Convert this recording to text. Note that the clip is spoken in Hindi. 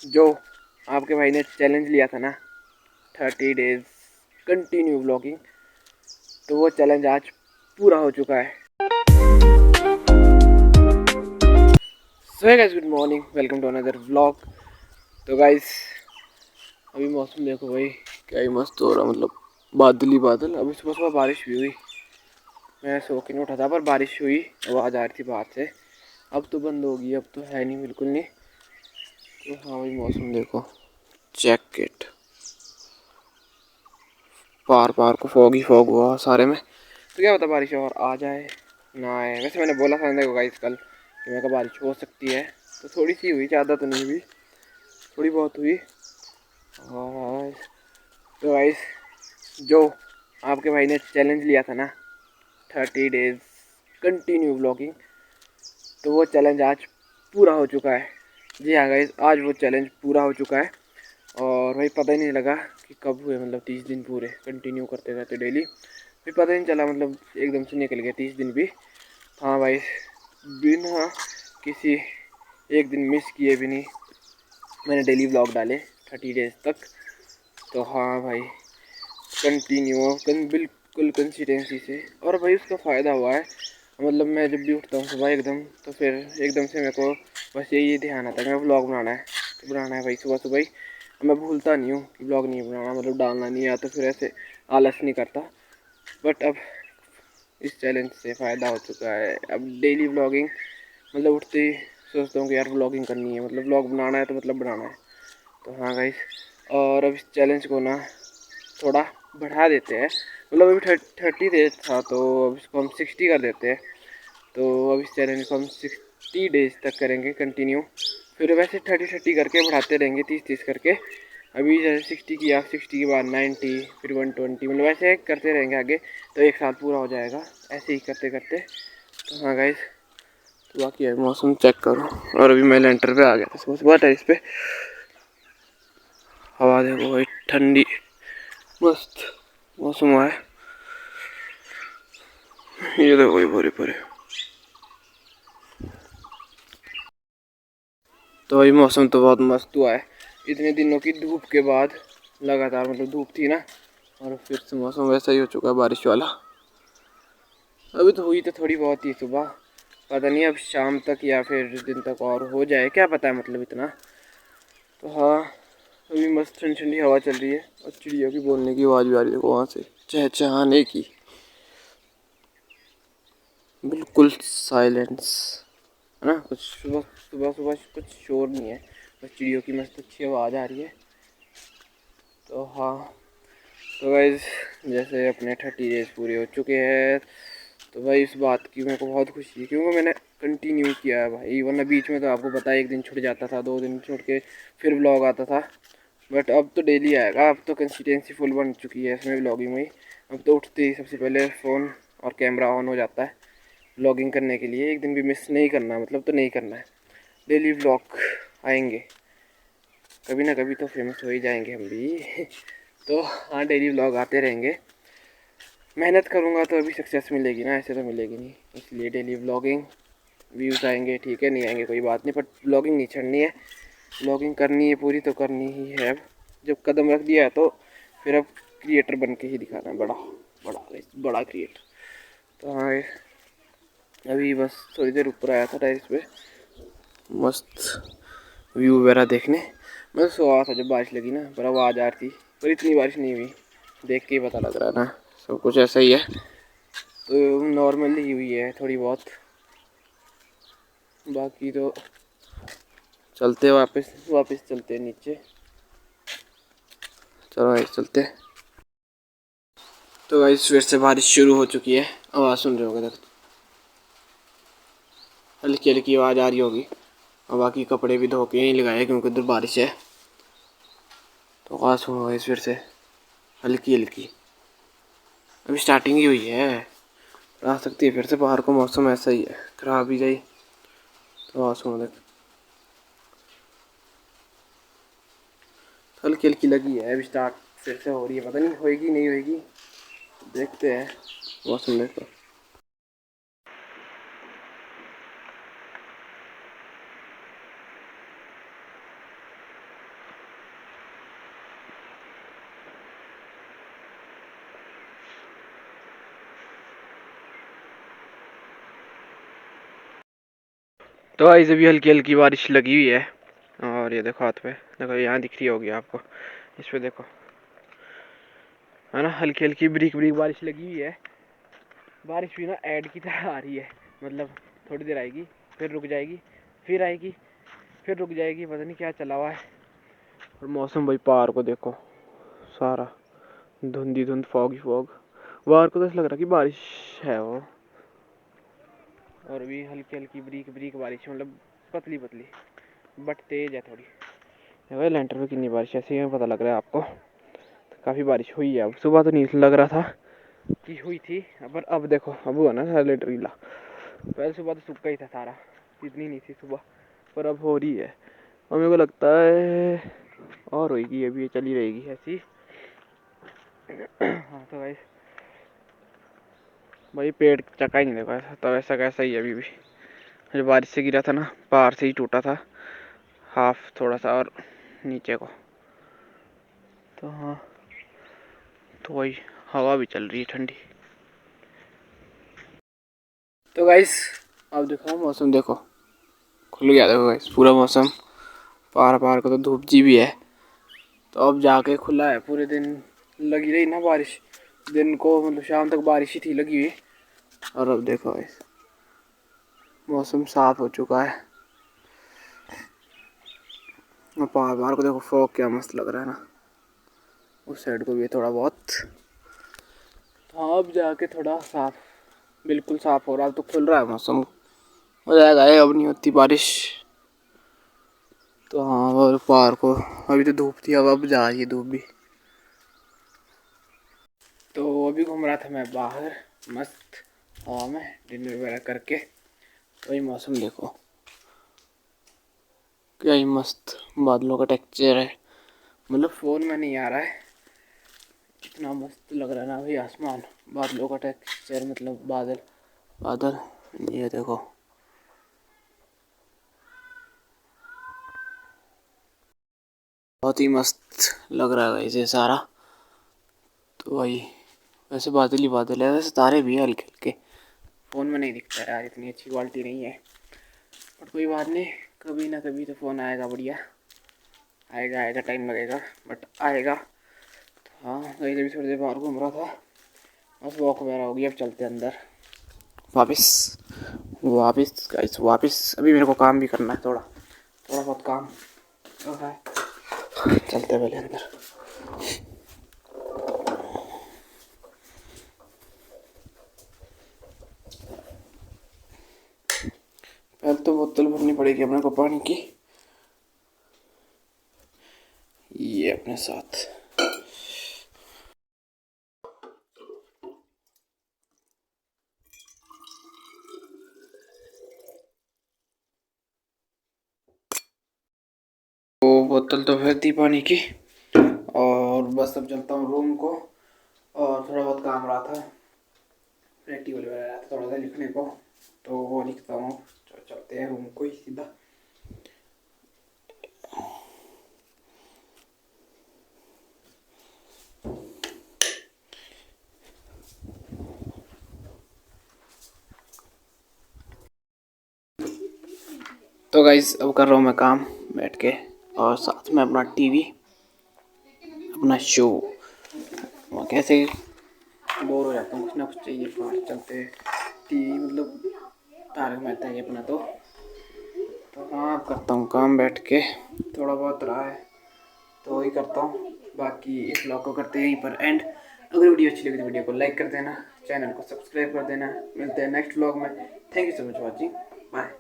जो आपके भाई ने चैलेंज लिया था ना 30 डेज कंटिन्यू व्लॉगिंग, तो वो चैलेंज आज पूरा हो चुका है। So guys, good morning, welcome to another vlog. तो गाइस अभी मौसम देखो भाई, क्या ही मस्त हो रहा, मतलब बादल ही बादल। अभी सुबह सुबह बारिश भी हुई, मैं सो के नहीं उठा था पर बारिश हुई, आवाज़ आ रही थी बाहर से। अब तो बंद होगी, अब तो है नहीं, बिल्कुल नहीं। तो हाँ भाई, मौसम देखो, जैकेट पार पार को फॉग ही फॉग हुआ सारे में। तो क्या पता बारिश और आ जाए ना आए। वैसे मैंने बोला था देखो गाइस कल कि मैं कहा बारिश हो सकती है, तो थोड़ी सी हुई, ज़्यादा तो नहीं हुई, थोड़ी बहुत हुई। और तो गाइस, जो आपके भाई ने चैलेंज लिया था ना 30 डेज कंटिन्यू व्लॉगिंग, तो वो चैलेंज आज पूरा हो चुका है। जी हाँ गाइस, आज वो चैलेंज पूरा हो चुका है। और भाई पता ही नहीं लगा कि कब हुए, मतलब 30 दिन पूरे कंटिन्यू करते रहते डेली, फिर पता ही नहीं चला, मतलब एकदम से निकल गया 30 दिन भी। हाँ भाई, बिना किसी एक दिन मिस किए भी नहीं मैंने डेली व्लॉग डाले 30 डेज तक। तो हाँ भाई, बिल्कुल कंसिस्टेंसी से। और भाई उसका फ़ायदा हुआ है, मतलब मैं जब भी उठता हूँ सुबह एकदम, तो फिर एकदम से मेरे को बस यही ध्यान आता है कि मैं व्लॉग बनाना है, तो बनाना है भाई सुबह सुबह ही। मैं भूलता नहीं हूँ कि व्लॉग नहीं बनाना, मतलब डालना नहीं है, तो फिर ऐसे आलस नहीं करता। बट अब इस चैलेंज से फ़ायदा हो चुका है। अब डेली व्लॉगिंग, मतलब उठते ही सोचता हूँ कि यार व्लॉगिंग करनी है, मतलब व्लॉग बनाना है, तो मतलब बनाना है। तो हाँ गाइस, और अब इस चैलेंज को ना थोड़ा बढ़ा देते हैं, मतलब अभी 30 डेज था, तो अब इसको हम 60 कर देते हैं। तो अब इस चैलेंज को हम 60 डेज तक करेंगे कंटिन्यू। फिर वैसे 30 करके बढ़ाते रहेंगे, 30 करके। अभी जैसे 60 किया, 60 के बाद 90, फिर 120, मतलब ऐसे करते रहेंगे आगे, तो एक साल पूरा हो जाएगा ऐसे ही करते करते। तो हाँ गाइस, तो बाकी है मौसम चेक करो। और अभी मैं लेंटर पे आ गया था सुबह सुबह टेरिस पे। हवा देखो भाई, ठंडी मस्त मौसम हुआ है। ये देखो भाई, भरे भरे। तो भाई मौसम तो बहुत मस्त हुआ है, इतने दिनों की धूप के बाद लगातार, मतलब धूप थी ना, और फिर से मौसम वैसा ही हो चुका है, बारिश वाला। अभी तो हुई तो थोड़ी बहुत ही सुबह, पता नहीं अब शाम तक या फिर दिन तक और हो जाए, क्या पता है, मतलब इतना। तो हाँ, अभी मस्त ठंडी ठंडी हवा चल रही है, और चिड़िया की बोलने की आवाज़ भी आ रही है वहाँ से, चहचहाने की। बिल्कुल साइलेंस है ना, कुछ सुबह सुबह सुबह कुछ शोर नहीं है, बस चिड़ियों की मस्त अच्छी आवाज़ आ रही है। तो हाँ, तो गाइस जैसे अपने 30 डेज पूरे हो चुके हैं, तो भाई इस बात की मेरे को बहुत खुशी है, क्योंकि मैंने कंटिन्यू किया है भाई, वरना बीच में तो आपको पता है एक दिन छूट जाता था, 2 दिन छूट के फिर व्लॉग आता था। बट अब तो डेली आएगा, अब तो कंसिस्टेंसी फुल बन चुकी है इसमें व्लॉगिंग में। अब तो उठते ही सबसे पहले फ़ोन और कैमरा ऑन हो जाता है व्लॉगिंग करने के लिए। एक दिन भी मिस नहीं करना, मतलब तो नहीं करना है, डेली व्लॉग आएंगे, कभी ना कभी तो फेमस हो ही जाएंगे हम भी। तो हाँ, डेली व्लॉग आते रहेंगे। मेहनत करूँगा तो अभी सक्सेस मिलेगी ना, ऐसे तो मिलेगी नहीं, इसलिए डेली व्लॉगिंग। व्यूज़ आएंगे ठीक है, नहीं आएंगे कोई बात नहीं, पर व्लॉगिंग नहीं छोड़नी है, व्लॉगिंग करनी है, पूरी तो करनी ही है। अब जब कदम रख दिया है तो फिर अब क्रिएटर बन के ही दिखाना है, बड़ा बड़ा बड़ा क्रिएटर। तो हाँ, अभी बस थोड़ी देर ऊपर आया था टेरिस पे मस्त व्यू वगैरह देखने। मैं सो रहा था जब बारिश लगी ना, पर आवाज़ आ रही थी, पर इतनी बारिश नहीं हुई, देख के ही पता लग रहा है ना, सब कुछ ऐसा ही है। तो नॉर्मली हुई है थोड़ी बहुत, बाकी तो चलते वापस वापस चलते नीचे। चलो भाई चलते। तो भाई फिर से बारिश शुरू हो चुकी है, आवाज़ सुन रहे होगे, हल्की हल्की आवाज़ आ रही होगी। और बाकी कपड़े भी धो के यहीं लगाए क्योंकि उधर बारिश है। तो आवाज़ सुनो भाई फिर से हल्की हल्की, अभी स्टार्टिंग ही हुई है, आ सकती है फिर से, बाहर का मौसम ऐसा ही है, खराब ही जाए। तो आवाज़ सुनो देख, हल्की हल्की लगी है, अभी स्टार्ट फिर से हो रही है, पता नहीं होएगी नहीं होएगी, देखते हैं, मौसम देखो। तो गाइस अभी हल्की हल्की बारिश लगी हुई है, और ये देखो हाथ पे, देखो यहाँ दिख रही होगी आपको, इस पे देखो, है ना, हल्की हल्की ब्रीक ब्रीक बारिश लगी हुई है। बारिश भी ना ऐड की तरह आ रही है, मतलब थोड़ी देर आएगी, फिर रुक जाएगी, फिर आएगी, फिर रुक जाएगी, पता नहीं क्या चला हुआ है। और मौसम भाई पार को देखो, सारा धुंधी धुंध, फॉग ही फॉग, बाहर को तो ऐसा लग रहा कि बारिश है वो। और अभी हल्की हल्की ब्रीक ब्रीक बारिश, मतलब पतली पतली बट तेज है थोड़ी। भाई लेंटर पे कितनी बारिश, ऐसे ही पता लग रहा है आपको, तो काफ़ी बारिश हुई है। अब सुबह तो नहीं लग रहा था कि हुई थी, पर अब देखो, अब हुआ ना सारा लेंटर गीला। पहले सुबह तो सूखा ही था सारा, इतनी नहीं थी सुबह, पर अब हो रही है। और मेरे को लगता है और होएगी, अभी ये चली रहेगी ऐसी। हाँ तो भाई पेड़ चका ही नहीं देखा, तो ऐसा कैसा ही है अभी भी। जो बारिश से गिरा था ना, बाहर से ही टूटा था हाफ थोड़ा सा, और नीचे को तो हाँ, तो वही हवा भी चल रही है ठंडी। तो गाइस अब देखो मौसम, देखो खुल गया, देखो गाइस पूरा मौसम, पार पार को तो धूप जी भी है। तो अब जाके खुला है, पूरे दिन लगी रही ना बारिश, दिन को मतलब शाम तक बारिश ही थी लगी हुई। और अब देखो गाइस मौसम साफ हो चुका है, और पहाड़ पहाड़ को देखो, फॉग क्या मस्त लग रहा है ना, उस साइड को भी थोड़ा बहुत। हाँ अब जाके थोड़ा साफ, बिल्कुल साफ हो रहा है, अब तो खुल रहा है मौसम, हो जाएगा ये, अब नहीं होती बारिश। तो हाँ और पहाड़ को, अभी तो धूप थी, अब जा रही है धूप भी। तो अभी घूम रहा था मैं बाहर मस्त हवा में, डिनर वगैरह करके। वही मौसम देखो, क्या ही मस्त बादलों का टेक्सचर है, मतलब फ़ोन में नहीं आ रहा है, इतना मस्त लग रहा है ना भाई आसमान, बादलों का टेक्सचर, मतलब बादल बादल, ये देखो बहुत ही मस्त लग रहा है इसे सारा। तो वही, वैसे बादल ही बादल है, वैसे तारे भी है हल्के हल्के, फ़ोन में नहीं दिखता है यार, इतनी अच्छी क्वालिटी नहीं है, पर कोई बात नहीं, कभी ना कभी तो फ़ोन आएगा बढ़िया, आएगा आएगा, टाइम लगेगा बट आएगा। तो हाँ वही, भी थोड़ी देर बाहर घूम रहा था, बस वॉक वगैरह होगी, अब चलते अंदर वापस, वापस गाइस वापस। अभी मेरे को काम भी करना है, थोड़ा थोड़ा बहुत काम तो है, चलते पहले अंदर। पहले तो बोतल भरनी पड़ेगी अपने को पानी की, ये अपने साथ। तो बोतल तो भर दी पानी की, और बस अब चलता हूँ रूम को, और थोड़ा बहुत काम रहा था, प्रैक्टिकल वगैरह रहा था थोड़ा सा लिखने को, तो वो लिखता हूँ। चलते हैं रूम को ही सीधा। तो गाइस अब कर रहा हूँ मैं काम बैठ के, और साथ में अपना टीवी, अपना शो। वहाँ कैसे बोर हो जाता हूँ, कुछ ना कुछ चाहिए, बाहर चलते टीवी, मतलब तारक मेहता ही अपना। तो हाँ अब करता हूँ काम बैठ के, थोड़ा बहुत रहा है तो वही करता हूँ। बाकी इस ब्लॉग को करते हैं यहीं पर एंड। अगर वीडियो अच्छी लगी तो वीडियो को लाइक कर देना, चैनल को सब्सक्राइब कर देना। मिलते हैं नेक्स्ट ब्लॉग में। Thank you so much watching, bye.